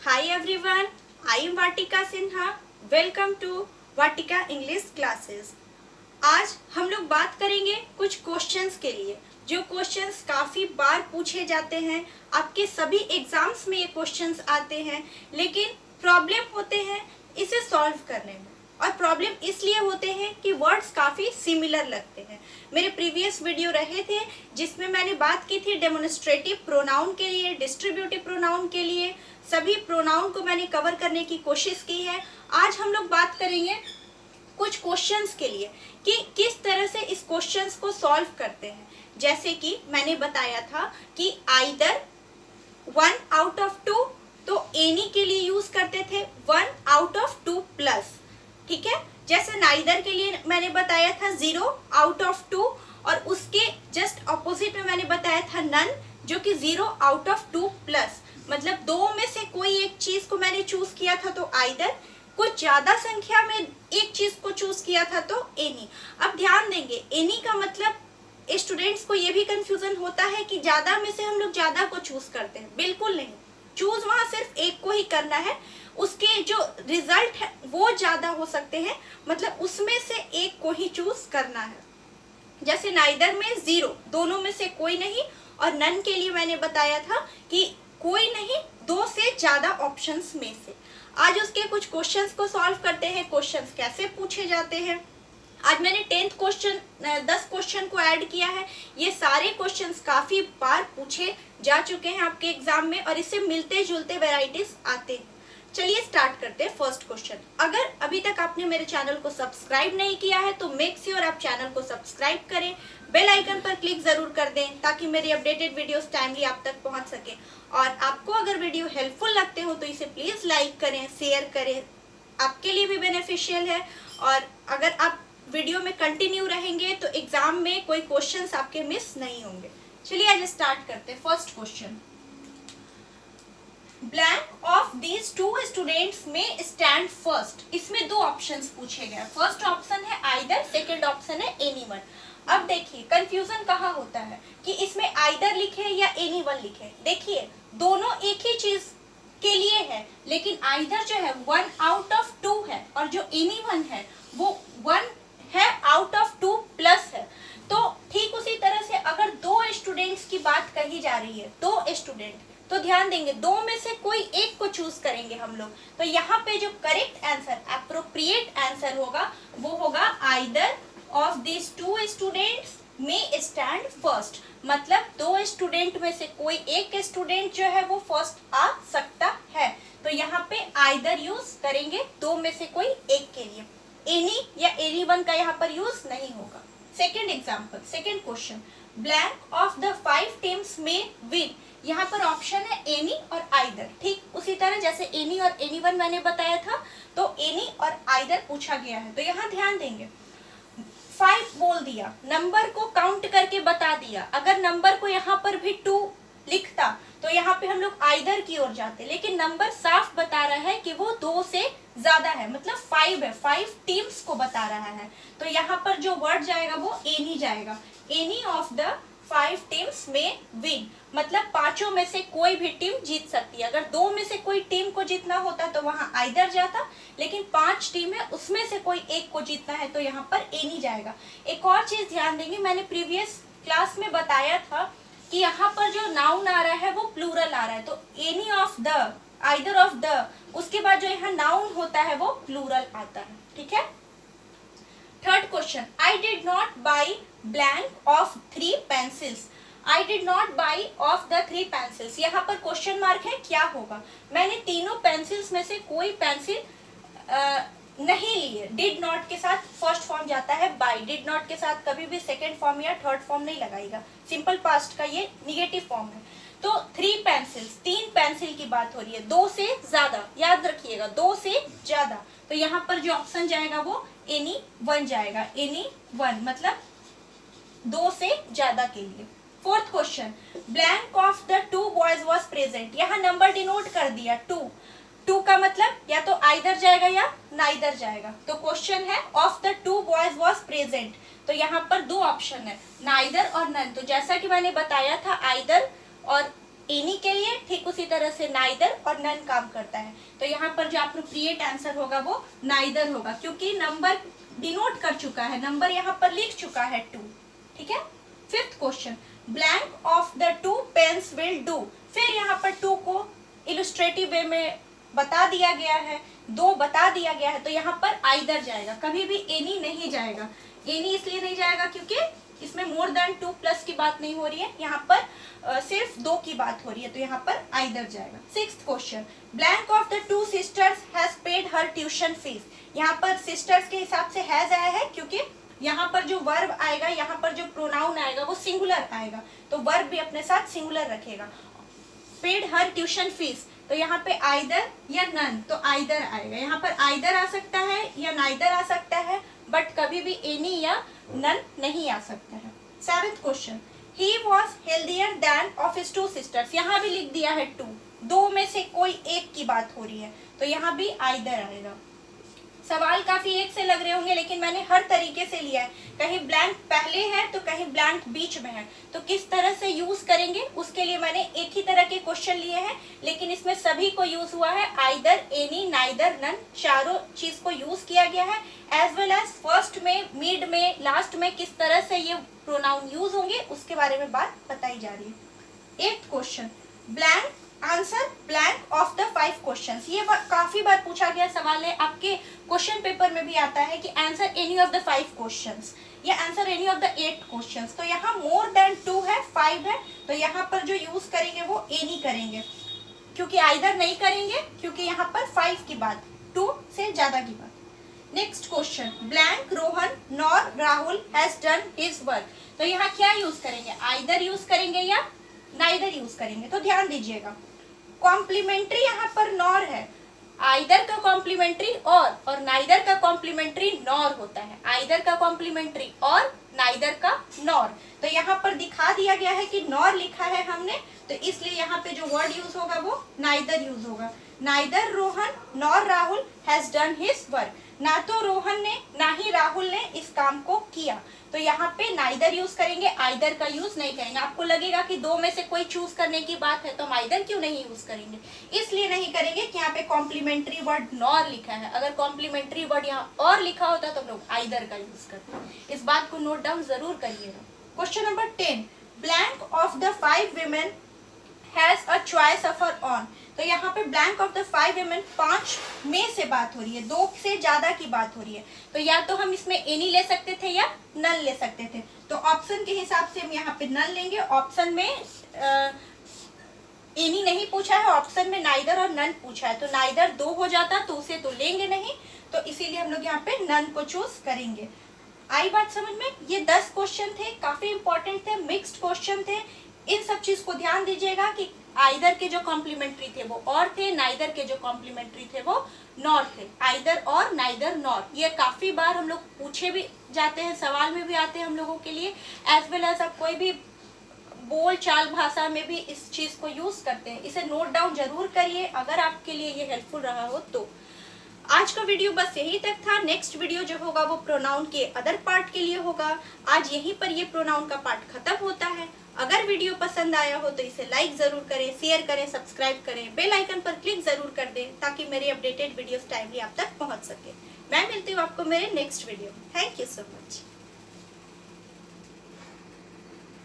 Hi everyone, I am Vatika Sinha. Welcome to Vatika English Classes. आज हम लोग बात करेंगे कुछ क्वेश्चंस के लिए, जो क्वेश्चंस काफ़ी बार पूछे जाते हैं। आपके सभी एग्जाम्स में ये क्वेश्चंस आते हैं, लेकिन प्रॉब्लम होते हैं इसे सॉल्व करने में। और प्रॉब्लम इसलिए होते हैं कि वर्ड्स काफ़ी सिमिलर लगते हैं। मेरे प्रीवियस वीडियो रहे थे जिसमें मैंने बात की थी डेमोन्स्ट्रेटिव प्रोनाउन के लिए, डिस्ट्रीब्यूटिव प्रोनाउन के लिए। सभी प्रोनाउन को मैंने कवर करने की कोशिश की है। आज हम लोग बात करेंगे कुछ क्वेश्चंस के लिए कि किस तरह से इस क्वेश्चंस को सॉल्व करते हैं। जैसे कि मैंने बताया था कि आइदर 1 आउट ऑफ 2, तो एनी के लिए यूज करते थे 1 आउट ऑफ 2 प्लस, ठीक है। जैसे नाइदर के लिए मैंने बताया था 0 आउट ऑफ 2, और उसके जस्ट ऑपोजिट में मैंने बताया था नन, जो कि 0 आउट ऑफ 2 प्लस। मतलब दो में से कोई एक चीज को मैंने चूज किया था तो आइदर, कुछ ज्यादा संख्या में एक चीज को चूज किया था तो एनी। अब ध्यान देंगे, एनी का मतलब स्टूडेंट्स को ये भी कंफ्यूजन होता है कि ज्यादा में से हम लोग ज्यादा को चूज करते हैं। बिल्कुल नहीं, चूज वहां सिर्फ एक को ही करना है, उसके जो रिजल्ट है वो ज्यादा हो सकते हैं, मतलब उसमें से एक को ही चूज करना है। जैसे नाइदर में 0, दोनों में से कोई नहीं, और नन के लिए मैंने बताया था कि कोई नहीं, 2 से ज्यादा ऑप्शंस में से। आज उसके कुछ क्वेश्चंस को सॉल्व करते हैं। क्वेश्चंस कैसे पूछे जाते हैं। आज मैंने 10 क्वेश्चन को ऐड किया है। ये सारे क्वेश्चंस काफी बार पूछे जा चुके हैं आपके एग्जाम में, और इससे मिलते जुलते वेराइटीज आते हैं। चलिए स्टार्ट करते हैं फर्स्ट क्वेश्चन। अगर अभी तक आपने मेरे चैनल को सब्सक्राइब नहीं किया है तो मेक श्योर आप चैनल को सब्सक्राइब करें, बेल आइकन पर क्लिक जरूर कर दें ताकि मेरी अपडेटेड वीडियोस टाइमली आप तक पहुंच सके। और आपको अगर वीडियो हेल्पफुल लगते हो तो इसे प्लीज लाइक करें, शेयर करें, आपके लिए भी बेनिफिशियल है। और अगर आप वीडियो में कंटिन्यू रहेंगे तो एग्जाम में कोई क्वेश्चंस आपके मिस नहीं होंगे। चलिए आज स्टार्ट करते हैं। First question, blank of these 2 students में स्टैंड फर्स्ट। इसमें 2 ऑप्शंस पूछे गए। फर्स्ट ऑप्शन है आइदर, सेकंड ऑप्शन है एनीवन। अब देखिए कंफ्यूजन कहाँ होता है कि इसमें आइदर लिखे या एनीवन लिखे। देखिए दोनों एक ही चीज के लिए है, लेकिन आइदर जो है 1 आउट ऑफ 2 है, और जो एनीवन है वो 1 है आउट ऑफ 2 प्लस है। तो ठीक उसी तरह से अगर 2 स्टूडेंट्स की बात कही जा रही है, 2 स्टूडेंट, तो ध्यान देंगे 2 में से कोई एक को चूज करेंगे हम लोग। तो यहाँ पे जो करेक्ट आंसर, एप्रोप्रिएट आंसर होगा वो होगा आइदर ऑफ दिस 2 स्टूडेंट्स में स्टैंड फर्स्ट। मतलब 2 स्टूडेंट में से कोई एक स्टूडेंट जो है वो फर्स्ट आ सकता है। तो यहाँ पे आइदर यूज करेंगे 2 में से कोई एक के लिए, एनी या एनीवन का यहाँ पर यूज नहीं होगा। Second example, second question, blank of the 5 teams में विन। यहाँ पर ऑप्शन है एनी और आइदर। ठीक उसी तरह जैसे एनी और एनीवन मैंने बताया था, तो एनी और आइदर पूछा गया है। तो यहाँ ध्यान देंगे, 5 बोल दिया, नंबर को काउंट करके बता दिया। अगर नंबर को यहाँ पर भी 2 लिखता तो यहाँ पे हम लोग आइदर की ओर जाते, लेकिन नंबर साफ बता रहा है कि वो 2 से ज्यादा है, मतलब 5 है, 5 टीम्स को बता रहा है। तो यहाँ पर जो वर्ड जाएगा वो एनी जाएगा। एनी ऑफ द 5 टीम्स में विन, मतलब 5 में से कोई भी टीम जीत सकती है। अगर 2 में से कोई टीम को जीतना होता तो वहां आइदर जाता, लेकिन 5 टीम है उसमें से कोई एक को जीतना है तो यहाँ पर एनी जाएगा। एक और चीज ध्यान देंगे, मैंने प्रीवियस क्लास में बताया था कि यहाँ पर जो नाउन आ रहा है वो प्लूरल आ रहा है, तो any of the, either of the, उसके बाद जो यहाँ नाउन होता है वो प्लूरल आता है। ठीक है। Third question, I did not by blank of 3 pencils. I did not by of the 3 pencils, यहाँ पर क्वेश्चन मार्क है, क्या होगा। मैंने तीनों पेंसिल्स में से कोई पेंसिल नहीं लिए। डिड नॉट के साथ फर्स्ट फॉर्म जाता है बाई, डिड नॉट के साथ कभी भी सेकेंड फॉर्म या थर्ड फॉर्म नहीं लगाएगा। सिंपल पास्ट का ये निगेटिव फॉर्म है। तो 3 पेंसिल्स, 3 पेंसिल की बात हो रही है, 2 से ज्यादा, याद रखिएगा 2 से ज्यादा। तो यहाँ पर जो ऑप्शन जाएगा वो एनी वन जाएगा। एनी वन मतलब 2 से ज्यादा के लिए। Fourth question, blank of the 2 boys was present. यहाँ नंबर डिनोट कर दिया 2, 2 का मतलब या तो आइदर जाएगा या नाइदर जाएगा। तो क्वेश्चन है of the 2 boys was present, तो यहाँ पर 2 ऑप्शन है, नाइदर और नन। तो जैसा कि मैंने बताया था आइदर और एनी के लिए, ठीक उसी उसी तरह से नाइदर और नन काम करता है। तो यहाँ पर जो अप्रोप्रिएट आंसर होगा वो नाइदर होगा, क्योंकि नंबर डिनोट कर चुका है, नंबर यहाँ पर लिख चुका है 2। ठीक है। Fifth question, blank of the 2 pens will do. फिर यहाँ पर 2 को इलस्ट्रेटिव वे में बता दिया गया है, 2 बता दिया गया है, तो यहाँ पर आइदर जाएगा, कभी भी एनी नहीं जाएगा। एनी इसलिए नहीं जाएगा क्योंकि इसमें मोर देन 2 प्लस की बात नहीं हो रही है, यहाँ पर सिर्फ 2 की बात हो रही है, तो यहाँ पर आइदर जाएगा। Sixth question, blank of the 2 sisters has paid her tuition fees. यहाँ पर सिस्टर्स के हिसाब से हैज आया है, क्योंकि यहाँ पर जो वर्ब आएगा, यहाँ पर जो प्रोनाउन आएगा वो सिंगुलर आएगा, तो वर्ब भी अपने साथ सिंगुलर रखेगा। पेड हर ट्यूशन फीस, तो यहाँ पे आइदर या नन, तो आइदर आएगा। यहाँ पर आइदर आ सकता है या नाइदर आ सकता है, बट कभी भी एनी या नन नहीं आ सकता है। Seventh question, he was healthier then of his 2 sisters. यहाँ भी लिख दिया है 2, 2 में से कोई एक की बात हो रही है, तो यहाँ भी आइदर आएगा। सवाल काफी एक से लग रहे होंगे, लेकिन मैंने हर तरीके से लिया है, कहीं ब्लैंक पहले है तो कहीं ब्लैंक बीच में है, तो किस तरह से यूज करेंगे उसके लिए मैंने एक ही तरह के क्वेश्चन लिए हैं, लेकिन इसमें सभी को यूज हुआ है, आइदर, एनी, नाइदर, नन, चारों चीज को यूज किया गया है। एज वेल एज फर्स्ट में, मिड में, लास्ट में किस तरह से ये प्रोनाउन यूज होंगे उसके बारे में बात बताई जा रही है। 8th question, blank answer blank of the 5 questions. ये काफी बार पूछा गया सवाल है, आपके क्वेश्चन पेपर में भी आता है कि answer any of the 5 questions या answer any of the 8 questions. तो यहाँ मोर देन 2 है, 5 है, तो यहाँ पर जो यूज करेंगे वो एनी करेंगे, क्योंकि आइदर नहीं करेंगे, क्योंकि यहाँ पर 5 की बात, 2 से ज्यादा की बात। Next question, blank Rohan nor Rahul has done his work. तो यहाँ क्या यूज करेंगे, आइदर यूज करेंगे या नाइदर यूज करेंगे, तो ध्यान दीजिएगा। कॉम्प्लीमेंट्री यहाँ पर नॉर है, आइदर का कॉम्प्लीमेंट्री और नाइदर का कॉम्प्लीमेंट्री नॉर होता है, आइदर का कॉम्प्लीमेंट्री और नाइदर का नॉर। तो यहाँ पर दिखा दिया गया है कि नॉर लिखा है हमने, तो इसलिए यहाँ पे जो वर्ड यूज होगा वो नाइदर यूज होगा। Neither Rohan nor Rahul has done his work. ना तो रोहन ने ना ही राहुल ने इस काम को किया, तो यहाँ पे नाइदर यूज करेंगे, आइदर का यूज नहीं करेंगे। आपको लगेगा कि 2 में से कोई चूज करने की बात है तो हम आइदर क्यों नहीं यूज करेंगे, इसलिए नहीं करेंगे कि यहाँ पे कॉम्प्लीमेंट्री वर्ड नॉर लिखा है। अगर कॉम्प्लीमेंट्री वर्ड यहाँ और लिखा होता तो हम लोग आइदर का यूज करते। इस बात को नोट डाउन जरूर करिएगा। Question number 10, blank of the 5 women has a choice of her on. तो यहाँ पे ब्लैंक ऑफ द 5 women, 5 में से बात हो रही है, 2 से ज्यादा की बात हो रही है, तो या तो हम इसमें एनी ले सकते थे या नन ले सकते थे। तो ऑप्शन के हिसाब से हम यहाँ पे नन लेंगे। ऑप्शन में एनी नहीं पूछा है, ऑप्शन में नाइदर और नन पूछा है, तो नाइदर 2 हो जाता तो उसे तो लेंगे नहीं, तो इसीलिए हम लोग यहाँ पे नन को चूज करेंगे। आई बात समझ में? ये 10 क्वेश्चन थे, काफी इंपॉर्टेंट थे, मिक्स्ड क्वेश्चन थे। इन सब चीज को ध्यान दीजिएगा कि आइदर के जो कॉम्प्लीमेंट्री थे वो और थे, नाइदर के जो कॉम्प्लीमेंट्री थे वो नॉर थे। आइदर और नाइदर नॉर, ये काफी बार हम लोग पूछे भी जाते हैं, सवाल में भी आते हैं हम लोगों के लिए, एज वेल एज आप कोई भी बोल चाल भाषा में भी इस चीज को यूज करते हैं। इसे नोट डाउन जरूर करिए अगर आपके लिए ये हेल्पफुल रहा हो तो। आज का वीडियो बस यही तक था। नेक्स्ट वीडियो जो होगा वो प्रोनाउन के अदर पार्ट के लिए होगा। आज यहीं पर ये प्रोनाउन का पार्ट खत्म होता है। अगर वीडियो पसंद आया हो तो इसे लाइक जरूर करें, शेयर करें, सब्सक्राइब करें, बेल आइकन पर क्लिक जरूर कर दें ताकि मेरे अपडेटेड वीडियोस टाइमली आप तक पहुंच सके। मैं मिलती हूँ आपको मेरे next video. Thank you so much.